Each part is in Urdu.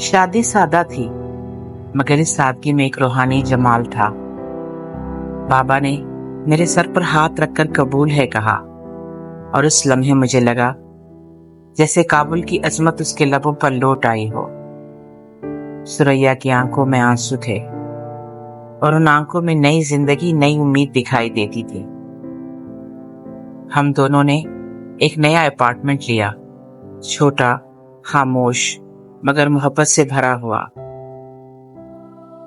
شادی سادہ تھی مگر اس سادگی میں ایک روحانی جمال تھا۔ بابا نے میرے سر پر ہاتھ رکھ کر قبول ہے کہا اور اس لمحے مجھے لگا جیسے کابل کی عظمت اس کے لبوں پر لوٹ آئی ہو۔ سریا کی آنکھوں میں آنسو تھے اور ان آنکھوں میں نئی زندگی، نئی امید دکھائی دیتی تھی۔ ہم دونوں نے ایک نیا اپارٹمنٹ لیا، چھوٹا، خاموش مگر محبت سے بھرا ہوا۔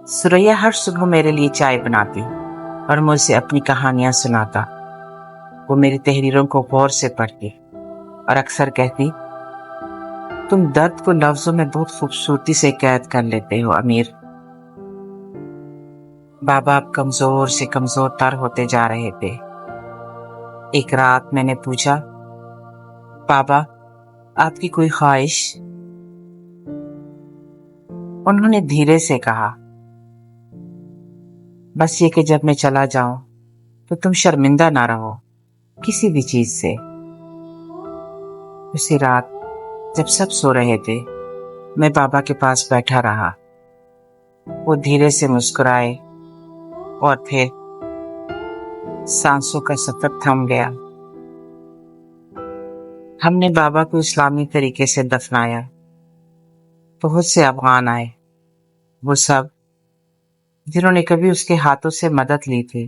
سریا ہر صبح میرے لیے چائے بناتی اور مجھ سے اپنی کہانیاں سناتا۔ وہ میری تحریروں کو غور سے پڑھتی اور اکثر کہتی، تم درد کو لفظوں میں بہت خوبصورتی سے قید کر لیتے ہو امیر۔ بابا اب کمزور سے کمزور تر ہوتے جا رہے تھے۔ ایک رات میں نے پوچھا، بابا آپ کی کوئی خواہش؟ انہوں نے دھیرے سے کہا، بس یہ کہ جب میں چلا جاؤں تو تم شرمندہ نہ رہو کسی بھی چیز سے۔ اسی رات جب سب سو رہے تھے میں بابا کے پاس بیٹھا رہا۔ وہ دھیرے سے مسکرائے اور پھر سانسوں کا سفر تھم گیا۔ ہم نے بابا کو اسلامی طریقے سے دفنایا۔ بہت سے افغان آئے، وہ سب جنہوں نے کبھی اس کے ہاتھوں سے مدد لی تھی۔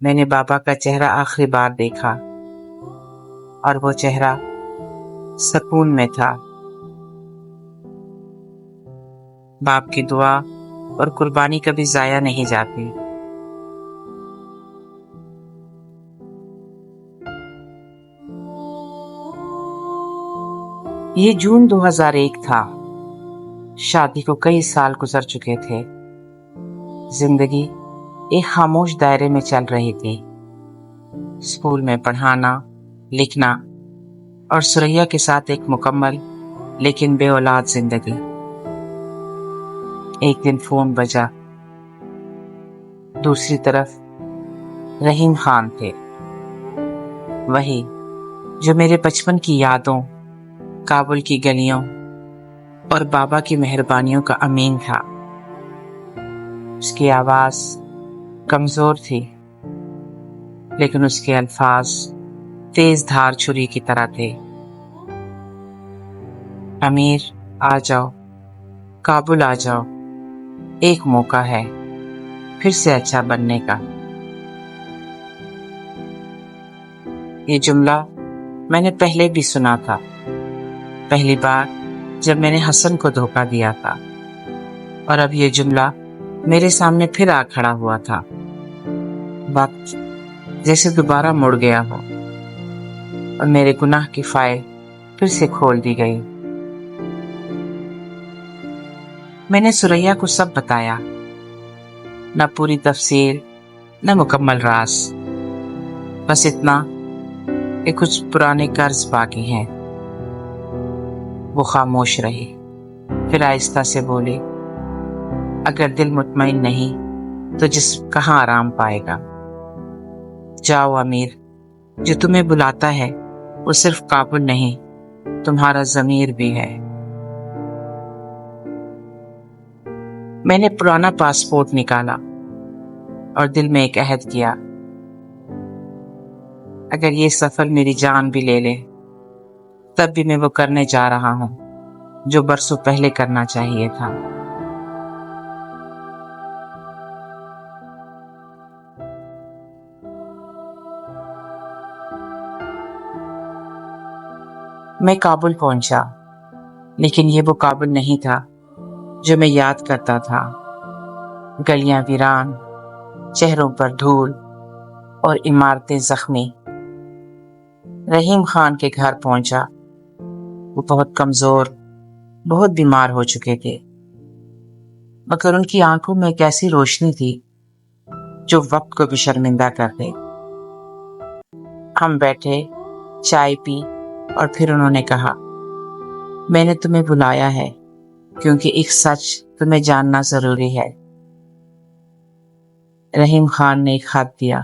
میں نے بابا کا چہرہ آخری بار دیکھا اور وہ چہرہ سکون میں تھا۔ باپ کی دعا اور قربانی کبھی ضائع نہیں جاتی۔ یہ جون 2001 تھا۔ شادی کو کئی سال گزر چکے تھے۔ زندگی ایک خاموش دائرے میں چل رہی تھی۔ اسکول میں پڑھانا، لکھنا اور سریا کے ساتھ ایک مکمل لیکن بے اولاد زندگی۔ ایک دن فون بجا۔ دوسری طرف رحیم خان تھے، وہی جو میرے بچپن کی یادوں، کابل کی گلیوں اور بابا کی مہربانیوں کا امین تھا۔ اس کی آواز کمزور تھی لیکن اس کے الفاظ تیز دھار چھری کی طرح تھے۔ امیر آ جاؤ، کابل آ جاؤ، ایک موقع ہے پھر سے اچھا بننے کا۔ یہ جملہ میں نے پہلے بھی سنا تھا، پہلی بار جب میں نے حسن کو دھوکہ دیا تھا، اور اب یہ جملہ میرے سامنے پھر آ کھڑا ہوا تھا۔ وقت جیسے دوبارہ مڑ گیا ہو اور میرے گناہ کی فائل پھر سے کھول دی گئی۔ میں نے سریا کو سب بتایا، نہ پوری تفصیل نہ مکمل راز، بس اتنا کہ کچھ پرانے قرض باقی ہیں۔ وہ خاموش رہی، پھر آہستہ سے بولی، اگر دل مطمئن نہیں تو جسم کہاں آرام پائے گا؟ جاؤ امیر، جو تمہیں بلاتا ہے وہ صرف کابل نہیں، تمہارا ضمیر بھی ہے۔ میں نے پرانا پاسپورٹ نکالا اور دل میں ایک عہد کیا، اگر یہ سفر میری جان بھی لے لے تب بھی میں وہ کرنے جا رہا ہوں جو برسوں پہلے کرنا چاہیے تھا۔ میں کابل پہنچا، لیکن یہ وہ کابل نہیں تھا جو میں یاد کرتا تھا۔ گلیاں ویران، چہروں پر دھول اور عمارتیں زخمی۔ رحیم خان کے گھر پہنچا۔ وہ بہت کمزور، بہت بیمار ہو چکے تھے، مگر ان کی آنکھوں میں ایک ایسی روشنی تھی جو وقت کو بھی شرمندہ کر دے۔ ہم بیٹھے، چائے پی اور پھر انہوں نے کہا، میں نے تمہیں بلایا ہے کیونکہ ایک سچ تمہیں جاننا ضروری ہے۔ رحیم خان نے ایک خط دیا،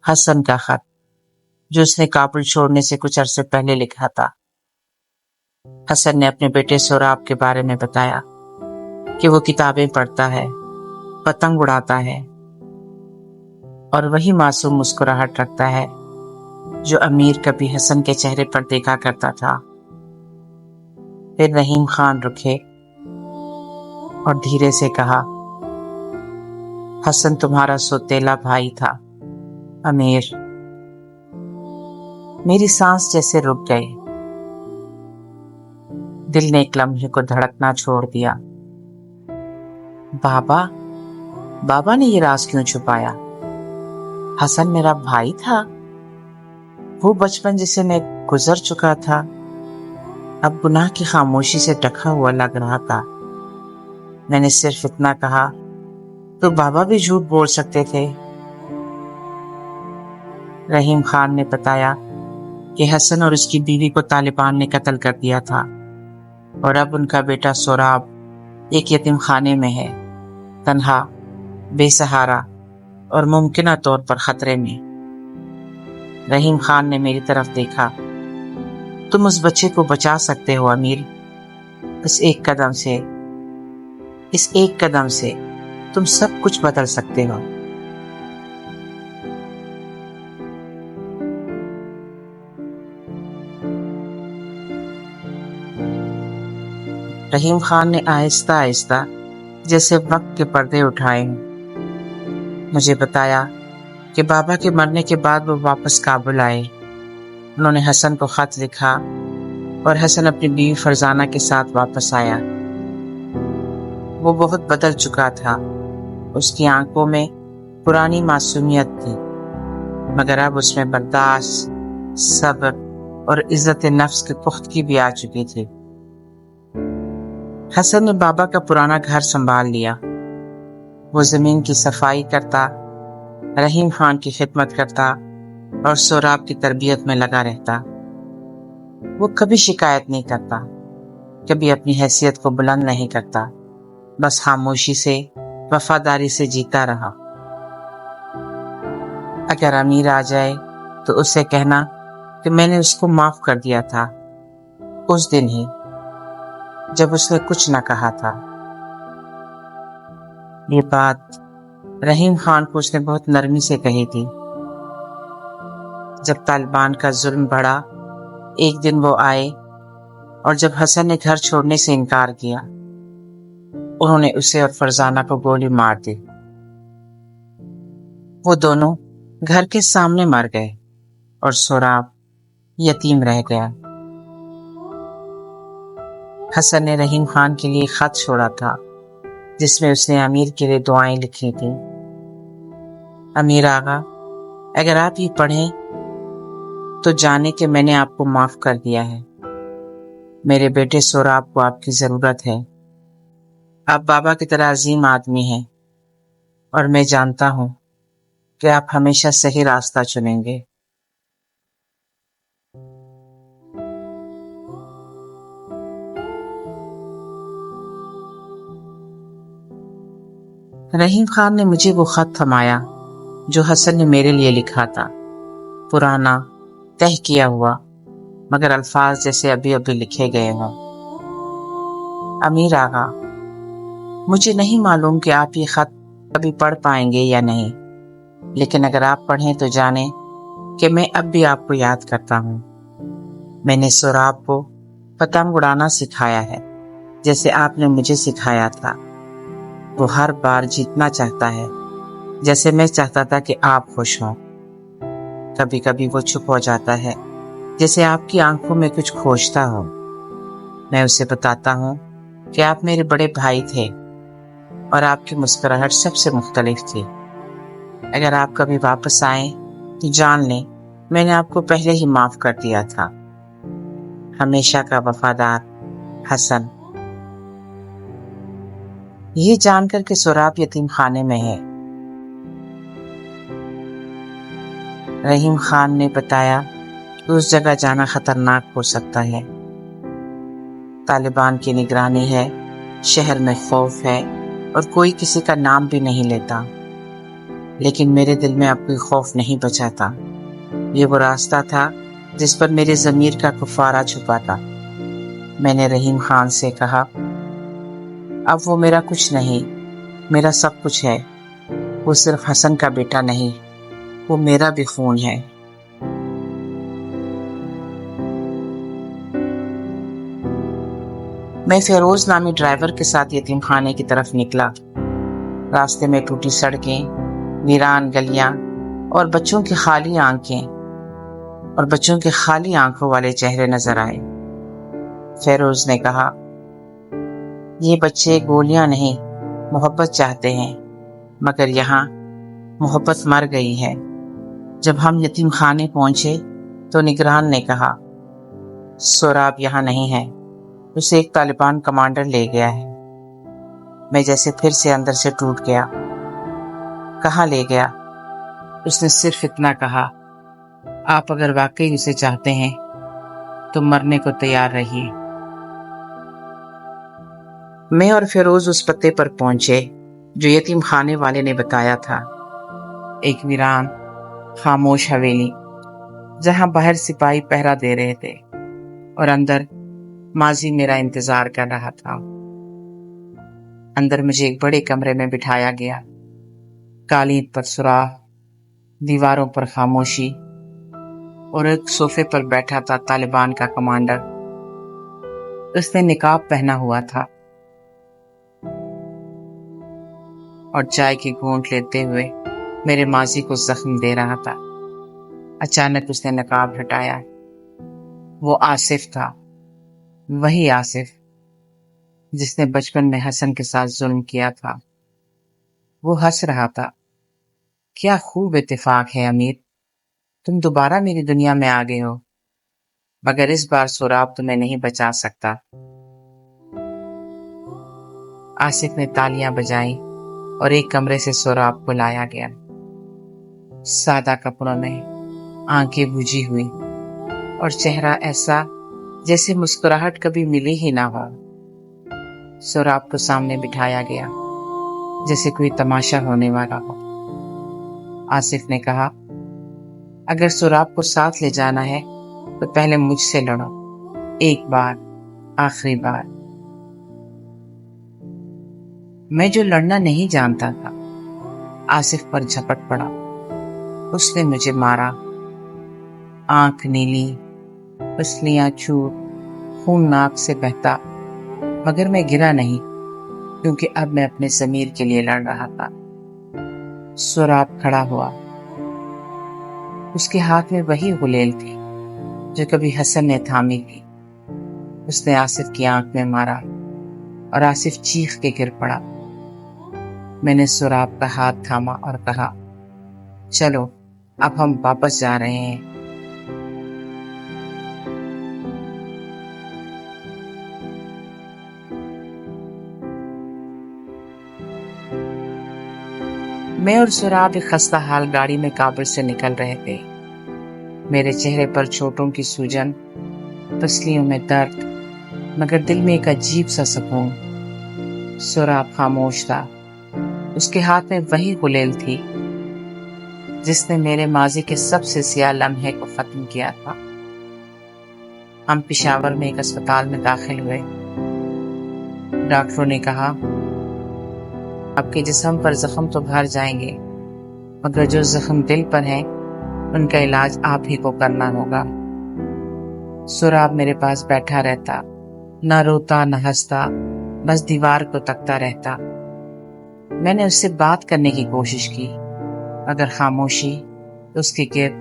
حسن کا خط، جو اس نے کابل چھوڑنے سے کچھ عرصے پہلے لکھا تھا۔ حسن نے اپنے بیٹے سوراب کے بارے میں بتایا کہ وہ کتابیں پڑھتا ہے، پتنگ اڑاتا ہے اور وہی معصوم مسکراہٹ رکھتا ہے جو امیر کبھی حسن کے چہرے پر دیکھا کرتا تھا۔ پھر رحیم خان رکے اور دھیرے سے کہا، حسن تمہارا سوتیلا بھائی تھا امیر۔ میری سانس جیسے رک گئے، دل نے ایک لمحے کو دھڑکنا چھوڑ دیا۔ بابا نے یہ راز کیوں چھپایا؟ حسن میرا بھائی تھا، وہ بچپن جسے میں گزر چکا تھا اب گناہ کی خاموشی سے ڈھکا ہوا لگ رہا تھا۔ میں نے صرف اتنا کہا، تو بابا بھی جھوٹ بول سکتے تھے۔ رحیم خان نے بتایا کہ حسن اور اس کی بیوی کو طالبان نے قتل کر دیا تھا اور اب ان کا بیٹا سوراب ایک یتیم خانے میں ہے، تنہا، بے سہارا اور ممکنہ طور پر خطرے میں۔ رحیم خان نے میری طرف دیکھا، تم اس بچے کو بچا سکتے ہو امیر، اس ایک قدم سے تم سب کچھ بدل سکتے ہو۔ رحیم خان نے آہستہ آہستہ جیسے وقت کے پردے اٹھائے مجھے بتایا کہ بابا کے مرنے کے بعد وہ واپس کابل آئے۔ انہوں نے حسن کو خط لکھا اور حسن اپنی بیوی فرزانہ کے ساتھ واپس آیا۔ وہ بہت بدل چکا تھا، اس کی آنکھوں میں پرانی معصومیت تھی، مگر اب اس میں برداشت، صبر اور عزت نفس کی پختگی بھی آ چکی تھی۔ حسن نے بابا کا پرانا گھر سنبھال لیا، وہ زمین کی صفائی کرتا، رحیم خان کی خدمت کرتا اور سوراب کی تربیت میں لگا رہتا۔ وہ کبھی شکایت نہیں کرتا، کبھی اپنی حیثیت کو بلند نہیں کرتا، بس خاموشی سے، وفاداری سے جیتا رہا۔ اگر امیر آ جائے تو اسے کہنا کہ میں نے اس کو معاف کر دیا تھا، اس دن ہی جب اس نے کچھ نہ کہا تھا۔ یہ بات رحیم خان کو اس نے بہت نرمی سے کہی تھی۔ جب طالبان کا ظلم بڑھا، ایک دن وہ آئے اور جب حسن نے گھر چھوڑنے سے انکار کیا، انہوں نے اسے اور فرزانہ کو گولی مار دی۔ وہ دونوں گھر کے سامنے مر گئے اور سوراب یتیم رہ گیا۔ حسن نے رحیم خان کے لیے خط چھوڑا تھا جس میں اس نے امیر کے لیے دعائیں لکھی تھیں۔ امیر آغا، اگر آپ یہ پڑھیں تو جانے کہ میں نے آپ کو معاف کر دیا ہے۔ میرے بیٹے سوراب کو آپ کی ضرورت ہے۔ آپ بابا کی طرح عظیم آدمی ہیں اور میں جانتا ہوں کہ آپ ہمیشہ صحیح راستہ چنیں گے۔ رحیم خان نے مجھے وہ خط تھمایا جو حسن نے میرے لیے لکھا تھا، پرانا، تہہ کیا ہوا، مگر الفاظ جیسے ابھی ابھی لکھے گئے ہوں۔ امیر آغا، مجھے نہیں معلوم کہ آپ یہ خط کبھی پڑھ پائیں گے یا نہیں، لیکن اگر آپ پڑھیں تو جانیں کہ میں اب بھی آپ کو یاد کرتا ہوں۔ میں نے سوراب کو پتنگ اڑانا سکھایا ہے جیسے آپ نے مجھے سکھایا تھا۔ وہ ہر بار جیتنا چاہتا ہے جیسے میں چاہتا تھا کہ آپ خوش ہوں۔ کبھی کبھی وہ چپ ہو جاتا ہے جیسے آپ کی آنکھوں میں کچھ کھوجتا ہو۔ میں اسے بتاتا ہوں کہ آپ میرے بڑے بھائی تھے اور آپ کی مسکراہٹ سب سے مختلف تھی۔ اگر آپ کبھی واپس آئیں تو جان لیں میں نے آپ کو پہلے ہی معاف کر دیا تھا۔ ہمیشہ کا وفادار حسن۔ یہ جان کر کہ سوراب یتیم خانے میں ہے، رحیم خان نے بتایا کہ اس جگہ جانا خطرناک ہو سکتا ہے۔ طالبان کی نگرانی ہے، شہر میں خوف ہے اور کوئی کسی کا نام بھی نہیں لیتا، لیکن میرے دل میں اب کوئی خوف نہیں بچا تھا۔ یہ وہ راستہ تھا جس پر میرے ضمیر کا کفارہ چھپا تھا۔ میں نے رحیم خان سے کہا، اب وہ میرا کچھ نہیں، میرا سب کچھ ہے۔ وہ صرف حسن کا بیٹا نہیں، وہ میرا بھی خون ہے۔ میں فیروز نامی ڈرائیور کے ساتھ یتیم خانے کی طرف نکلا۔ راستے میں ٹوٹی سڑکیں، ویران گلیاں اور بچوں کی خالی آنکھوں والے چہرے نظر آئے۔ فیروز نے کہا، یہ بچے گولیاں نہیں، محبت چاہتے ہیں، مگر یہاں محبت مر گئی ہے۔ جب ہم یتیم خانے پہنچے تو نگران نے کہا، سوراب یہاں نہیں ہے، اسے ایک طالبان کمانڈر لے گیا ہے۔ میں جیسے پھر سے اندر سے ٹوٹ گیا۔ کہاں لے گیا؟ اس نے صرف اتنا کہا، آپ اگر واقعی اسے چاہتے ہیں تو مرنے کو تیار رہیے۔ میں اور فیروز اس پتے پر پہنچے جو یتیم خانے والے نے بتایا تھا، ایک ویران خاموش حویلی جہاں باہر سپاہی پہرا دے رہے تھے اور اندر ماضی میرا انتظار کر رہا تھا۔ اندر مجھے ایک بڑے کمرے میں بٹھایا گیا۔ قالین پر سوراخ، دیواروں پر خاموشی، اور ایک صوفے پر بیٹھا تھا طالبان کا کمانڈر۔ اس نے نقاب پہنا ہوا تھا اور چائے کی گھونٹ لیتے ہوئے میرے ماضی کو زخم دے رہا تھا۔ اچانک اس نے نقاب ہٹایا۔ وہ آصف تھا، وہی آصف جس نے بچپن میں حسن کے ساتھ ظلم کیا تھا۔ وہ ہنس رہا تھا۔ کیا خوب اتفاق ہے امیر، تم دوبارہ میری دنیا میں آ گئے ہو، مگر اس بار سوراب تمہیں نہیں بچا سکتا۔ آصف نے تالیاں بجائیں اور ایک کمرے سے سوراب کو لایا گیا۔ سادہ کپڑوں میں، آنکھیں بجھی ہوئی اور چہرہ ایسا جیسے مسکراہٹ کبھی ملی ہی نہ ہو۔ سوراب کو سامنے بٹھایا گیا جیسے کوئی تماشا ہونے والا ہو۔ آصف نے کہا، اگر سوراب کو ساتھ لے جانا ہے تو پہلے مجھ سے لڑو، ایک بار، آخری بار۔ میں جو لڑنا نہیں جانتا تھا، آصف پر جھپٹ پڑا۔ اس نے مجھے مارا۔ آنکھ نیلی، پسلیاں چھوٹ، خون ناک سے بہتا، مگر میں گرا نہیں، کیونکہ اب میں اپنے ضمیر کے لیے لڑ رہا تھا۔ سوراب کھڑا ہوا۔ اس کے ہاتھ میں وہی غلیل تھی جو کبھی حسن نے تھامی تھی۔ اس نے آصف کی آنکھ میں مارا اور آصف چیخ کے گر پڑا۔ میں نے سوراب کا ہاتھ تھاما اور کہا، چلو اب ہم واپس جا رہے ہیں۔ میں اور سوراب ایک خستہ حال گاڑی میں کابل سے نکل رہے تھے۔ میرے چہرے پر چھوٹوں کی سوجن، پسلیوں میں درد، مگر دل میں ایک عجیب سا سکون۔ سوراب خاموش تھا۔ اس کے ہاتھ میں وہی غلیل تھی جس نے میرے ماضی کے سب سے سیاہ لمحے کو ختم کیا تھا۔ ہم پشاور میں ایک اسپتال میں داخل ہوئے۔ ڈاکٹروں نے کہا، آپ کے جسم پر زخم تو بھر جائیں گے، مگر جو زخم دل پر ہیں ان کا علاج آپ ہی کو کرنا ہوگا۔ سوراب میرے پاس بیٹھا رہتا، نہ روتا نہ ہنستا، بس دیوار کو تکتا رہتا۔ میں نے اس سے بات کرنے کی کوشش کی، مگر خاموشی اس کے گرد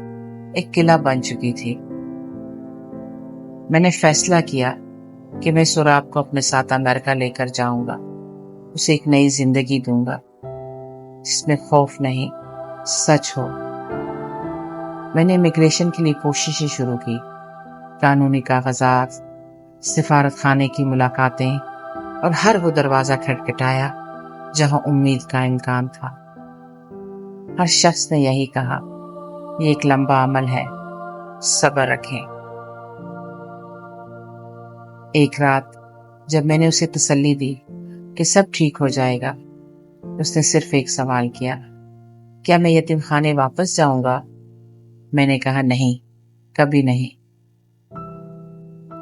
ایک قلعہ بن چکی تھی۔ میں نے فیصلہ کیا کہ میں سوراب کو اپنے ساتھ امریکہ لے کر جاؤں گا، اسے ایک نئی زندگی دوں گا جس میں خوف نہیں، سچ ہو۔ میں نے امیگریشن کے لیے کوششیں شروع کی، قانونی کاغذات، سفارت خانے کی ملاقاتیں، اور ہر وہ دروازہ کھٹکھٹایا جہاں امید کا امکان تھا۔ ہر شخص نے یہی کہا، یہ ایک لمبا عمل ہے، صبر رکھیں۔ ایک رات جب میں نے اسے تسلی دی کہ سب ٹھیک ہو جائے گا، اس نے صرف ایک سوال کیا، کیا میں یتیم خانے واپس جاؤں گا؟ میں نے کہا، نہیں، کبھی نہیں۔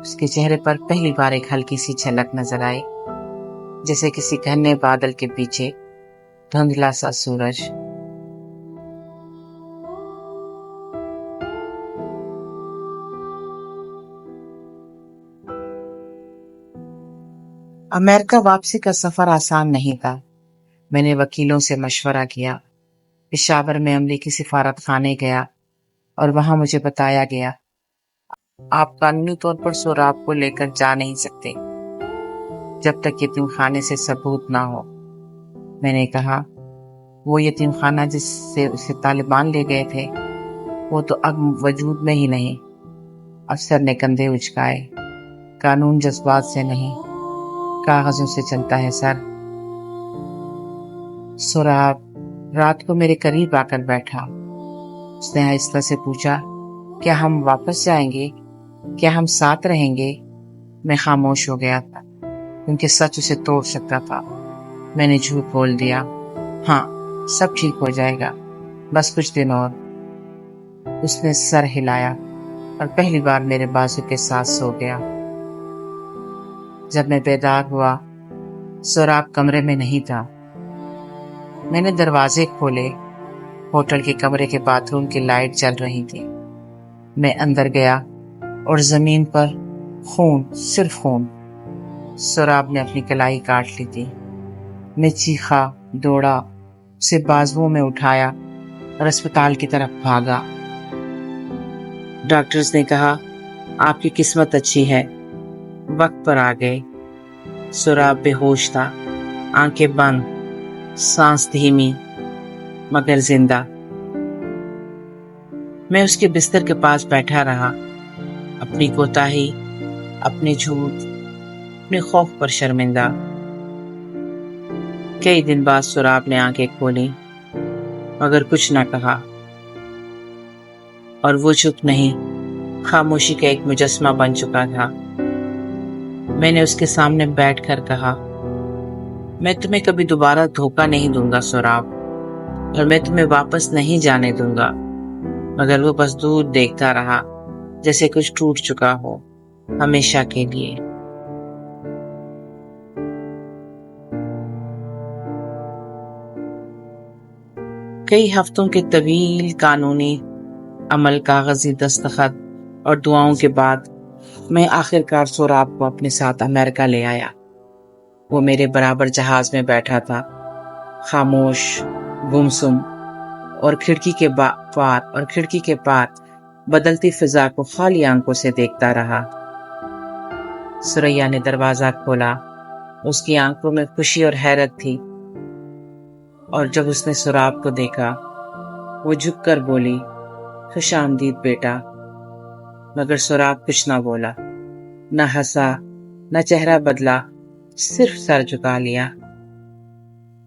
اس کے چہرے پر پہلی بار ایک ہلکی سی جھلک نظر آئی، جیسے کسی گھنے بادل کے پیچھے دھندلا سا سورج۔ امریکہ واپسی کا سفر آسان نہیں تھا۔ میں نے وکیلوں سے مشورہ کیا، پشاور میں امریکی سفارت خانے گیا اور وہاں مجھے بتایا گیا آپ قانونی طور پر سوراب کو لے کر جا نہیں سکتے جب تک یتیم خانے سے ثبوت نہ ہو۔ میں نے کہا وہ یتیم خانہ جس سے اسے طالبان لے گئے تھے وہ تو اب وجود میں ہی نہیں۔ افسر نے کندھے اچکائے۔ قانون جذبات سے نہیں، کاغذوں سے چلتا ہے سر۔ سوراب رات کو میرے قریب آ کر بیٹھا۔ اس نے آہستہ سے پوچھا، کیا ہم واپس جائیں گے؟ کیا ہم ساتھ رہیں گے؟ میں خاموش ہو گیا تھا کیونکہ سچ اسے توڑ سکتا تھا۔ میں نے جھوٹ بول دیا، ہاں سب ٹھیک ہو جائے گا، بس کچھ دن اور۔ اس نے سر ہلایا اور پہلی بار میرے بازو کے ساتھ سو گیا۔ جب میں بیدار ہوا سوراب کمرے میں نہیں تھا۔ میں نے دروازے کھولے۔ ہوٹل کے کمرے کے باتھ روم کی لائٹ جل رہی تھی۔ میں اندر گیا اور زمین پر خون، صرف خون۔ سوراب نے اپنی کلائی کاٹ لی تھی۔ میں چیخا، دوڑا، اسے بازوؤں میں اٹھایا اور اسپتال کی طرف بھاگا۔ ڈاکٹرز نے کہا آپ کی قسمت اچھی ہے، وقت پر آ گئے۔ سوراب بے ہوش تھا، آنکھیں بند، سانس دھیمی مگر زندہ۔ میں اس کے بستر کے پاس بیٹھا رہا، اپنی کوتاہی، اپنے جھوٹ، اپنے خوف پر شرمندہ۔ کئی دن بعد سوراب نے آنکھیں کھولی مگر کچھ نہ کہا، اور وہ چپ نہیں، خاموشی کا ایک مجسمہ بن چکا تھا۔ میں نے اس کے سامنے بیٹھ کر کہا، میں تمہیں کبھی دوبارہ دھوکہ نہیں دوں گا سوراب، اور میں تمہیں واپس نہیں جانے دوں گا۔ مگر وہ بس دور دیکھتا رہا، جیسے کچھ ٹوٹ چکا ہو ہمیشہ کے لیے۔ کئی ہفتوں کے طویل قانونی عمل، کاغذی دستخط اور دعاؤں کے بعد میں آخر کار سوراب کو اپنے ساتھ امریکہ لے آیا۔ وہ میرے برابر جہاز میں بیٹھا تھا، خاموش، گمسم، اور کھڑکی کے پار بدلتی فضا کو خالی آنکھوں سے دیکھتا رہا۔ ثریا نے دروازہ کھولا۔ اس کی آنکھوں میں خوشی اور حیرت تھی، اور جب اس نے سوراب کو دیکھا وہ جھک کر بولی، خوش آمدید بیٹا۔ مگر سوراب کچھ نہ بولا، نہ ہنسا، نہ چہرہ بدلا، صرف سر جھکا لیا۔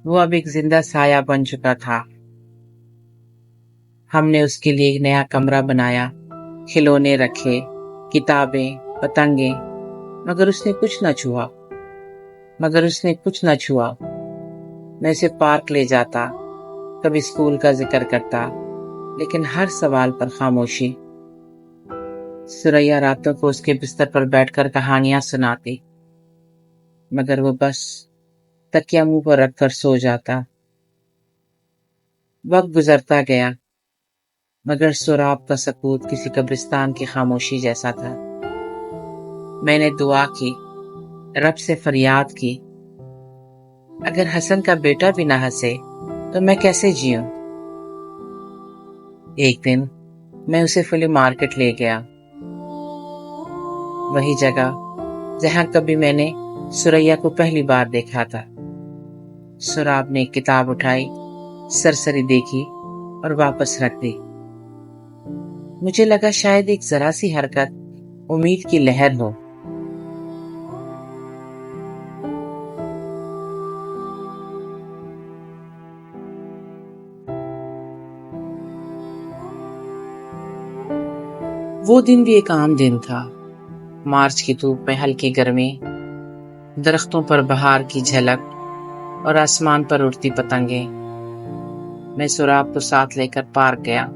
وہ اب ایک زندہ سایہ بن چکا تھا۔ ہم نے اس کے لیے ایک نیا کمرہ بنایا، کھلونے رکھے، کتابیں، پتنگیں، مگر اس نے کچھ نہ چھوا۔ میں اسے پارک لے جاتا، کبھی اسکول کا ذکر کرتا، لیکن ہر سوال پر خاموشی۔ ثریا راتوں کو اس کے بستر پر بیٹھ کر کہانیاں سناتی، مگر وہ بس تکیہ منہ پر رکھ کر سو جاتا۔ وقت گزرتا گیا، مگر سوراب کا سکوت کسی قبرستان کی خاموشی جیسا تھا۔ میں نے دعا کی، رب سے فریاد کی، اگر حسن کا بیٹا بھی نہ ہنسے تو میں کیسے جیوں؟ ایک دن میں اسے فلی مارکیٹ لے گیا، وہی جگہ جہاں کبھی میں نے ثریا کو پہلی بار دیکھا تھا۔ سوراب نے ایک کتاب اٹھائی، سرسری دیکھی اور واپس رکھ دی۔ مجھے لگا شاید ایک ذرا سی حرکت امید کی لہر ہو۔ وہ دن بھی ایک عام دن تھا۔ مارچ کی دھوپ میں ہلکی گرمی، درختوں پر بہار کی جھلک اور آسمان پر اڑتی پتنگیں۔ میں سوراب کو ساتھ لے کر پارک گیا۔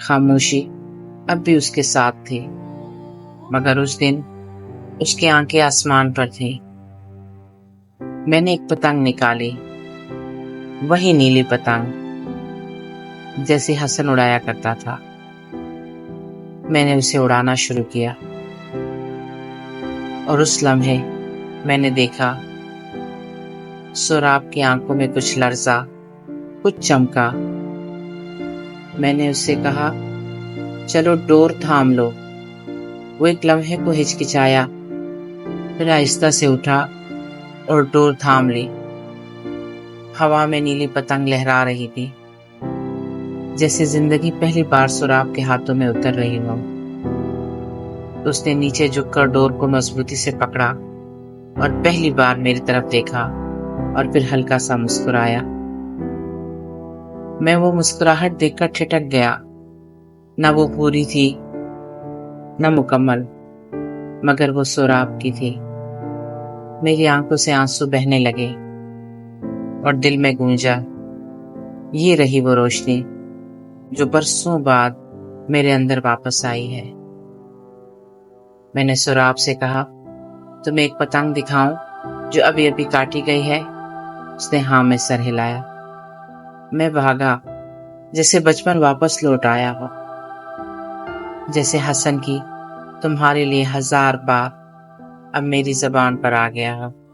خاموشی اب بھی اس کے ساتھ تھی، مگر اس دن اس کی آنکھیں آسمان پر تھیں۔ میں نے ایک پتنگ نکالی، وہی نیلی پتنگ جیسے حسن اڑایا کرتا تھا۔ میں نے اسے اڑانا شروع کیا اور اس لمحے میں نے دیکھا سوراب کی آنکھوں میں کچھ لرزا، کچھ چمکا۔ میں نے اس سے کہا، چلو ڈور تھام لو۔ وہ ایک لمحے کو ہچکچایا، پھر آہستہ سے اٹھا اور ڈور تھام لی۔ ہوا میں نیلی پتنگ لہرا رہی تھی، جیسے زندگی پہلی بار سوراب کے ہاتھوں میں اتر رہی ہو۔ اس نے نیچے جھک کر ڈور کو مضبوطی سے پکڑا اور پہلی بار میری طرف دیکھا اور پھر ہلکا سا مسکرایا۔ میں وہ مسکراہٹ دیکھ کر ٹھٹک گیا۔ نہ وہ پوری تھی نہ مکمل، مگر وہ سوراب کی تھی۔ میری آنکھوں سے آنسو بہنے لگے اور دل میں گونجا، یہ رہی وہ روشنی جو برسوں بعد میرے اندر واپس آئی ہے۔ میں نے سوراب سے کہا، تمہیں ایک پتنگ دکھاؤں جو ابھی ابھی کاٹی گئی ہے؟ اس نے ہاں میں سر ہلایا۔ میں بھاگا، جیسے بچپن واپس لوٹ آیا ہو، جیسے حسن کی تمہارے لیے 1000 بار اب میری زبان پر آ گیا ہو۔